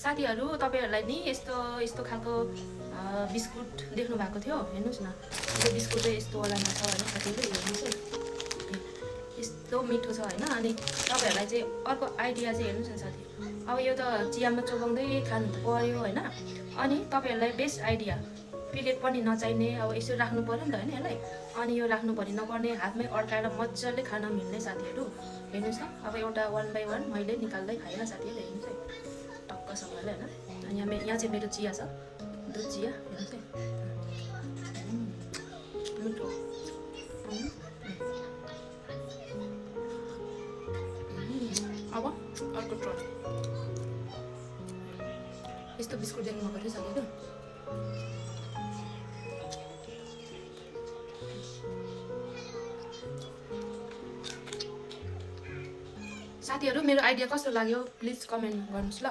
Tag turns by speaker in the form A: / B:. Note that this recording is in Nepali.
A: साथीहरू तपाईहरुलाई नि यस्तो यस्तो खालको बिस्कुट देख्नु भएको थियो हेर्नुस् न यो बिस्कुट चाहिँ यस्तो वालामा छ हैन साथीहरु हेर्नुस् है यस्तो मिठो छ हैन अनि तपाईहरुलाई चाहिँ अर्को आइडिया चाहिँ हेर्नुस् न साथी अब यो त चियामा चोबाउँदै खानु पर्यो हैन अनि तपाईहरुलाई बेस्ट आइडिया प्लेट पनि नचाहिने अब यसो राख्नु पर्यो नि त हैन यसलाई अनि यो राख्नु पनि नपर्ने हातमै अड्काएर मज्जाले खान मिल्ने साथीहरु हेर्नुस् न अब एउटा 1 बाइ 1 मैले निकाल्दै खाएँ ल साथीहरु हेर्नुस् है टक्कसँगले हैन अनि यहाँ चाहिँ मेरो चिया छ दुध चिया हेर्नुस् है मिठो अब अर्को ट्राई यस्तो बिस्कुट देख्नु भएको थियो साथीहरु साथीहरु मेरो आइडिया कस्तो लाग्यो प्लिज कमेन्ट गर्नुस् ल